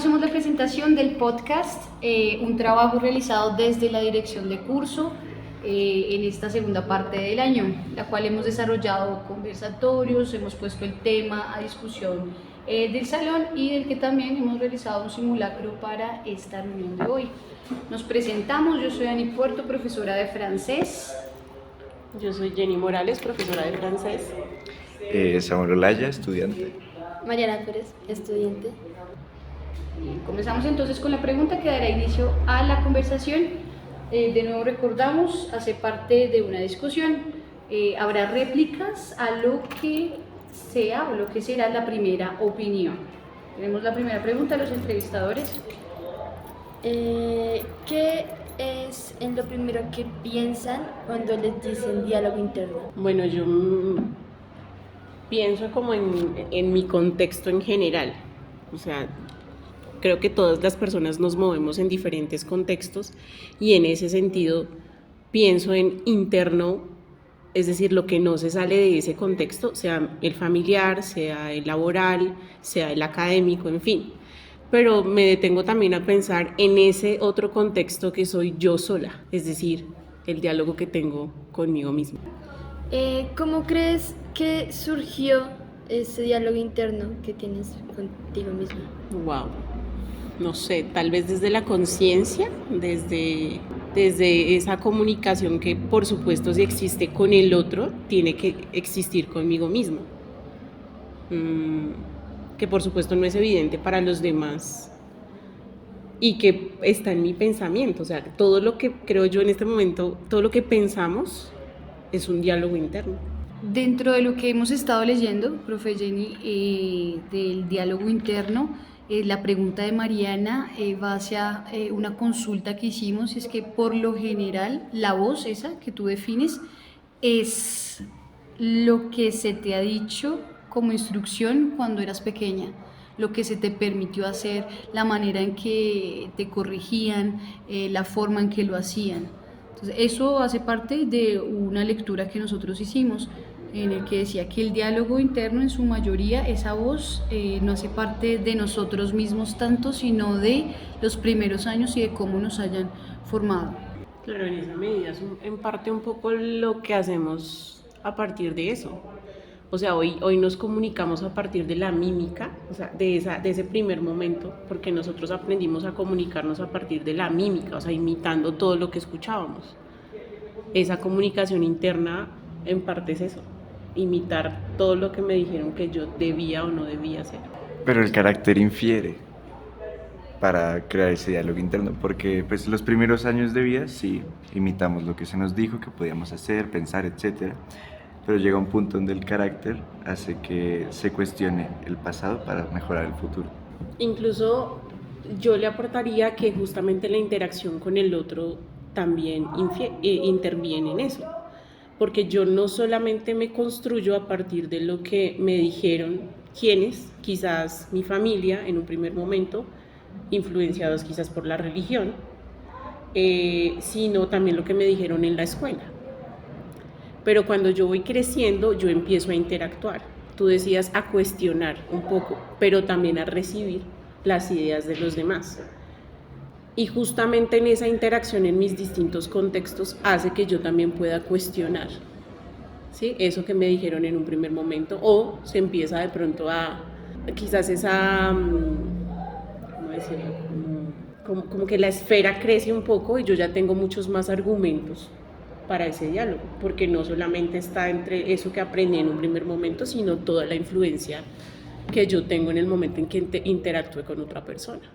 Hacemos la presentación del podcast, un trabajo realizado desde la dirección de curso en esta segunda parte del año, la cual hemos desarrollado conversatorios, hemos puesto el tema a discusión del salón y del que también hemos realizado un simulacro para esta reunión de hoy. Nos presentamos, yo soy Ani Puerto, profesora de francés. Yo soy Jenny Morales, profesora de francés. Samuel Olaya, estudiante. Mariana Pérez, estudiante. Comenzamos entonces con la pregunta que dará inicio a la conversación. De nuevo recordamos, hace parte de una discusión. Habrá réplicas a lo que sea o lo que será la primera opinión. Tenemos la primera pregunta a los entrevistadores. ¿Qué es en lo primero que piensan cuando les dicen diálogo interno? Bueno, yo pienso como en mi contexto en general. O sea, creo que todas las personas nos movemos en diferentes contextos y en ese sentido pienso en interno, es decir, lo que no se sale de ese contexto, sea el familiar, sea el laboral, sea el académico, en fin. Pero me detengo también a pensar en ese otro contexto que soy yo sola, es decir, el diálogo que tengo conmigo misma. ¿Cómo crees que surgió ese diálogo interno que tienes contigo mismo? Wow. No sé, tal vez desde la conciencia, desde esa comunicación que por supuesto si existe con el otro, tiene que existir conmigo mismo. Que por supuesto no es evidente para los demás y que está en mi pensamiento. O sea, todo lo que creo yo en este momento, todo lo que pensamos es un diálogo interno. Dentro de lo que hemos estado leyendo, profe Jenny, del diálogo interno, la pregunta de Mariana va hacia una consulta que hicimos, y es que por lo general la voz esa que tú defines es lo que se te ha dicho como instrucción cuando eras pequeña, lo que se te permitió hacer, la manera en que te corregían, la forma en que lo hacían. Entonces, eso hace parte de una lectura que nosotros hicimos, en el que decía que el diálogo interno en su mayoría, esa voz no hace parte de nosotros mismos tanto, sino de los primeros años y de cómo nos hayan formado. Claro, en esa medida es en parte un poco lo que hacemos a partir de eso. O sea, hoy nos comunicamos a partir de la mímica, o sea, de ese primer momento, porque nosotros aprendimos a comunicarnos a partir de la mímica, o sea, imitando todo lo que escuchábamos. Esa comunicación interna en parte es eso, imitar todo lo que me dijeron que yo debía o no debía hacer. Pero el carácter infiere para crear ese diálogo interno, porque pues los primeros años de vida sí imitamos lo que se nos dijo que podíamos hacer, pensar, etcétera, pero llega un punto donde el carácter hace que se cuestione el pasado para mejorar el futuro. Incluso yo le aportaría que justamente la interacción con el otro también interviene en eso. Porque yo no solamente me construyo a partir de lo que me dijeron quienes, quizás mi familia en un primer momento, influenciados quizás por la religión, sino también lo que me dijeron en la escuela. Pero cuando yo voy creciendo, yo empiezo a interactuar. Tú decías a cuestionar un poco, pero también a recibir las ideas de los demás. Y justamente en esa interacción en mis distintos contextos hace que yo también pueda cuestionar, ¿sí? Eso que me dijeron en un primer momento, o se empieza de pronto a, quizás esa, ¿cómo decirlo? Como que la esfera crece un poco y yo ya tengo muchos más argumentos para ese diálogo, porque no solamente está entre eso que aprendí en un primer momento, sino toda la influencia que yo tengo en el momento en que interactúe con otra persona.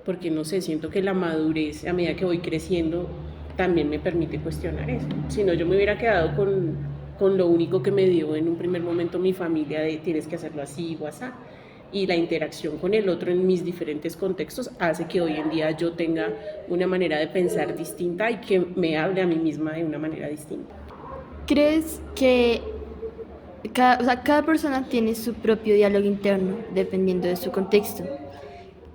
Porque no sé, siento que la madurez a medida que voy creciendo también me permite cuestionar eso. Si no, yo me hubiera quedado con lo único que me dio en un primer momento mi familia de tienes que hacerlo así o así. Y la interacción con el otro en mis diferentes contextos hace que hoy en día yo tenga una manera de pensar distinta y que me hable a mí misma de una manera distinta. ¿Crees que cada persona tiene su propio diálogo interno dependiendo de su contexto?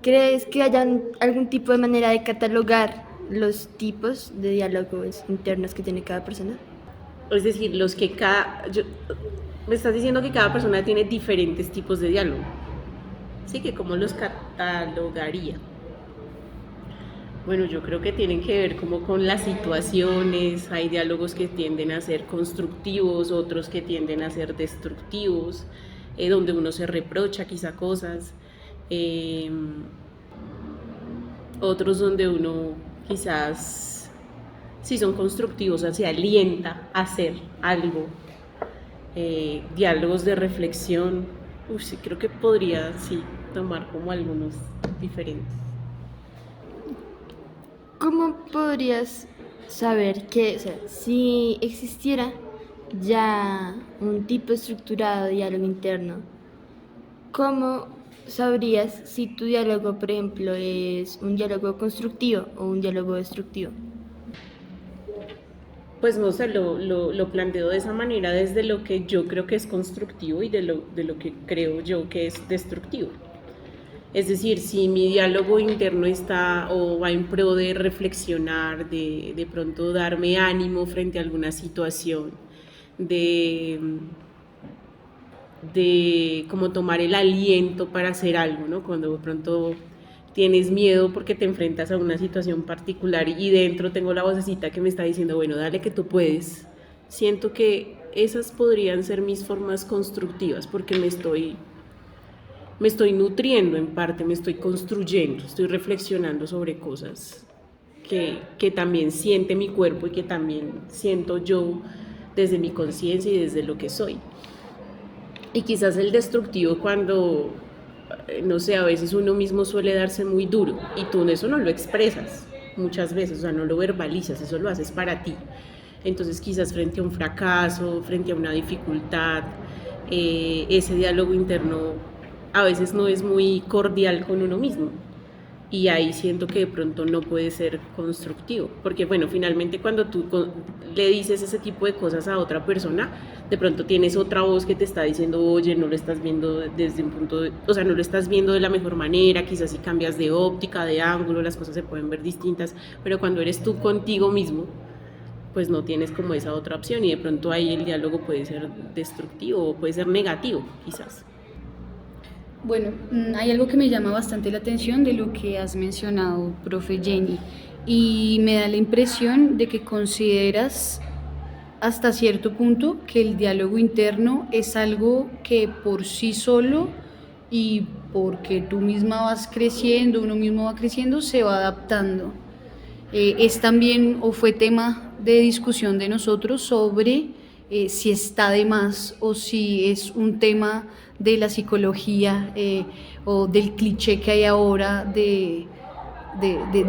¿Crees que haya algún tipo de manera de catalogar los tipos de diálogos internos que tiene cada persona? Es decir, me estás diciendo que cada persona tiene diferentes tipos de diálogo. Sí, que cómo los catalogaría. Bueno, yo creo que tienen que ver como con las situaciones, hay diálogos que tienden a ser constructivos, otros que tienden a ser destructivos, donde uno se reprocha quizá cosas, eh, otros donde uno quizás, si son constructivos, o sea, se alienta a hacer algo, diálogos de reflexión, sí, creo que podría, sí, tomar como algunos diferentes. ¿Cómo podrías saber que, o sea, si existiera ya un tipo estructurado de diálogo interno, cómo sabrías si tu diálogo, por ejemplo, es un diálogo constructivo o un diálogo destructivo? Pues no sé, lo planteo de esa manera desde lo que yo creo que es constructivo y de lo que creo yo que es destructivo. Es decir, si mi diálogo interno está o va en pro de reflexionar, de pronto darme ánimo frente a alguna situación, de como tomar el aliento para hacer algo, ¿no? Cuando de pronto tienes miedo porque te enfrentas a una situación particular y dentro tengo la vocecita que me está diciendo, bueno, dale que tú puedes. Siento que esas podrían ser mis formas constructivas porque me estoy nutriendo en parte, me estoy construyendo, estoy reflexionando sobre cosas que también siente mi cuerpo y que también siento yo desde mi conciencia y desde lo que soy. Y quizás el destructivo cuando, no sé, a veces uno mismo suele darse muy duro y tú eso no lo expresas muchas veces, o sea, no lo verbalizas, eso lo haces para ti. Entonces quizás frente a un fracaso, frente a una dificultad, ese diálogo interno a veces no es muy cordial con uno mismo y ahí siento que de pronto no puede ser constructivo, porque bueno, finalmente cuando tú le dices ese tipo de cosas a otra persona, de pronto tienes otra voz que te está diciendo, oye, no lo estás viendo desde un punto de, o sea, no lo estás viendo de la mejor manera, quizás si cambias de óptica, de ángulo, las cosas se pueden ver distintas, pero cuando eres tú contigo mismo, pues no tienes como esa otra opción y de pronto ahí el diálogo puede ser destructivo o puede ser negativo, quizás. Bueno, hay algo que me llama bastante la atención de lo que has mencionado, profe Jenny, y me da la impresión de que consideras hasta cierto punto que el diálogo interno es algo que por sí solo y porque tú misma vas creciendo, uno mismo va creciendo, se va adaptando. Es también o fue tema de discusión de nosotros sobre si está de más o si es un tema de la psicología o del cliché que hay ahora de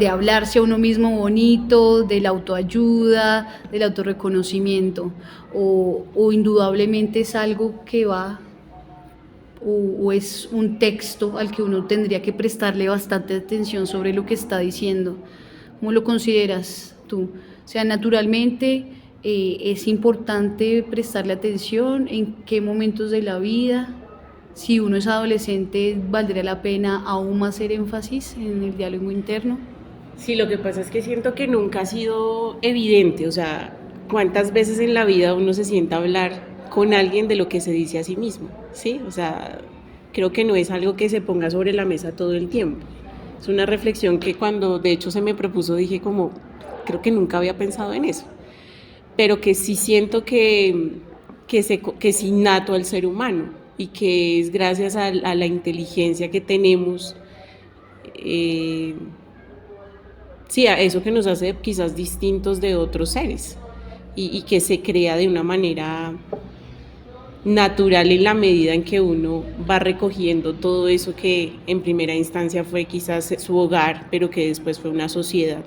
hablarse a uno mismo bonito, de la autoayuda, del autorreconocimiento, o indudablemente es algo que va o es un texto al que uno tendría que prestarle bastante atención sobre lo que está diciendo. ¿Cómo lo consideras tú? O sea, naturalmente es importante prestarle atención en qué momentos de la vida. Si uno es adolescente, ¿valdría la pena aún más hacer énfasis en el diálogo interno? Sí, lo que pasa es que siento que nunca ha sido evidente, o sea, cuántas veces en la vida uno se sienta a hablar con alguien de lo que se dice a sí mismo, ¿sí? O sea, creo que no es algo que se ponga sobre la mesa todo el tiempo. Es una reflexión que cuando de hecho se me propuso dije como, creo que nunca había pensado en eso, pero que sí siento que es innato al ser humano y que es gracias a la inteligencia que tenemos, sí, a eso que nos hace quizás distintos de otros seres y que se crea de una manera natural en la medida en que uno va recogiendo todo eso que en primera instancia fue quizás su hogar, pero que después fue una sociedad,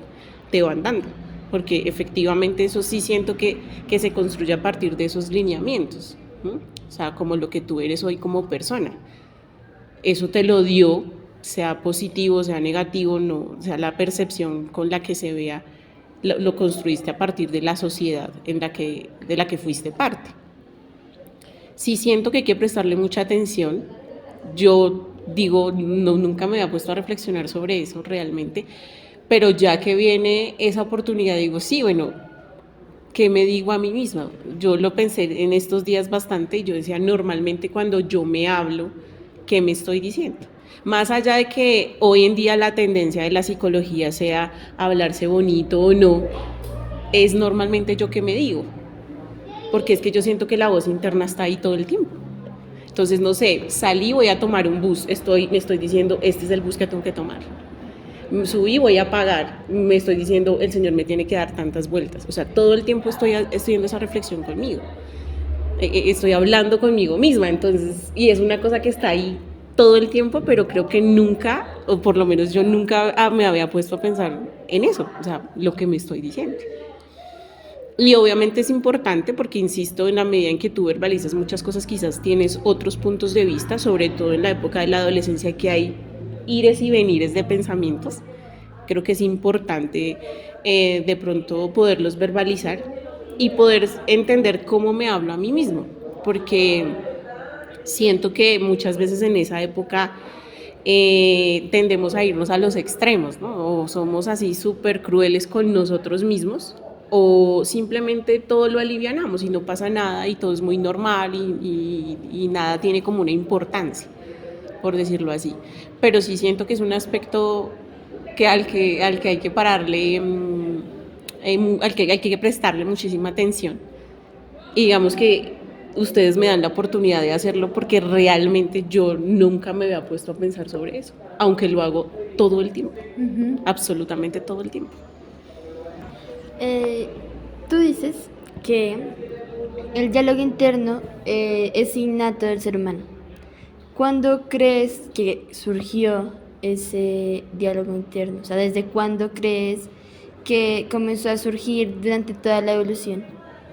te van dando. Porque efectivamente eso sí siento que se construye a partir de esos lineamientos, ¿no? O sea, como lo que tú eres hoy como persona. Eso te lo dio, sea positivo, sea negativo, no, o sea, la percepción con la que se vea, lo construiste a partir de la sociedad de la que fuiste parte. Sí siento que hay que prestarle mucha atención. Yo digo, no, nunca me había puesto a reflexionar sobre eso realmente, pero ya que viene esa oportunidad, digo, sí, bueno, ¿qué me digo a mí misma? Yo lo pensé en estos días bastante y yo decía, normalmente cuando yo me hablo, ¿qué me estoy diciendo? Más allá de que hoy en día la tendencia de la psicología sea hablarse bonito o no, es normalmente yo que me digo, porque es que yo siento que la voz interna está ahí todo el tiempo. Entonces, no sé, salí, voy a tomar un bus, me estoy diciendo, este es el bus que tengo que tomar. Subí, voy a pagar, me estoy diciendo, el Señor me tiene que dar tantas vueltas. O sea, todo el tiempo estoy haciendo esa reflexión conmigo. Estoy hablando conmigo misma, entonces, y es una cosa que está ahí todo el tiempo, pero creo que nunca, o por lo menos yo nunca me había puesto a pensar en eso, o sea, lo que me estoy diciendo. Y obviamente es importante porque, insisto, en la medida en que tú verbalizas muchas cosas, quizás tienes otros puntos de vista, sobre todo en la época de la adolescencia, que hay ires y venires de pensamientos. Creo que es importante de pronto poderlos verbalizar y poder entender cómo me hablo a mí mismo, porque siento que muchas veces en esa época tendemos a irnos a los extremos, ¿no? O somos así súper crueles con nosotros mismos, o simplemente todo lo alivianamos y no pasa nada y todo es muy normal y nada tiene como una importancia, por decirlo así. Pero sí siento que es un aspecto al que hay que pararle, al que hay que prestarle muchísima atención. Y digamos que ustedes me dan la oportunidad de hacerlo porque realmente yo nunca me había puesto a pensar sobre eso, aunque lo hago todo el tiempo, absolutamente todo el tiempo. Tú dices que el diálogo interno es innato del ser humano. ¿Cuándo crees que surgió ese diálogo interno? O sea, ¿desde cuándo crees que comenzó a surgir durante toda la evolución?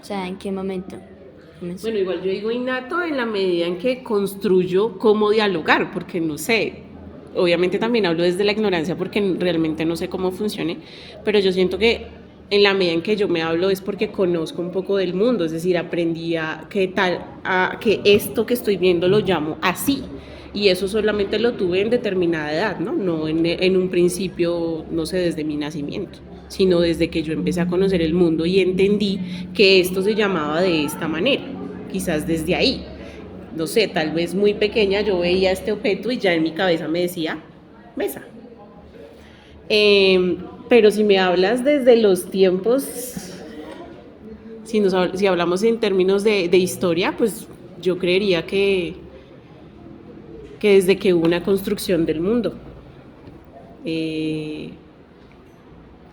O sea, ¿en qué momento comenzó? Bueno, igual yo digo innato en la medida en que construyo cómo dialogar, porque no sé, obviamente también hablo desde la ignorancia porque realmente no sé cómo funcione, pero yo siento que en la medida en que yo me hablo es porque conozco un poco del mundo, es decir, aprendí a que esto que estoy viendo lo llamo así. Y eso solamente lo tuve en determinada edad, ¿no? No en un principio, no sé, desde mi nacimiento, sino desde que yo empecé a conocer el mundo y entendí que esto se llamaba de esta manera, quizás desde ahí. No sé, tal vez muy pequeña yo veía este objeto y ya en mi cabeza me decía mesa. Pero si me hablas desde los tiempos, si hablamos en términos de historia, pues yo creería que desde que hubo una construcción del mundo, sí,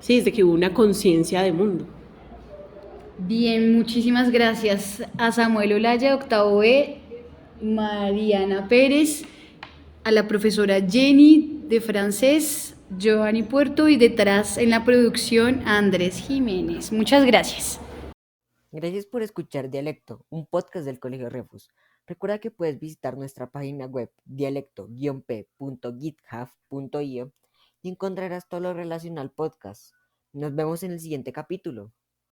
desde que hubo una conciencia de mundo. Bien, muchísimas gracias a Samuel Olaya, octavo B, Mariana Pérez, a la profesora Jenny de francés, Giovanni Puerto y detrás en la producción a Andrés Jiménez. Muchas gracias. Gracias por escuchar Dialecto, un podcast del Colegio Refus. Recuerda que puedes visitar nuestra página web dialecto-p.github.io y encontrarás todo lo relacionado al podcast. Nos vemos en el siguiente capítulo.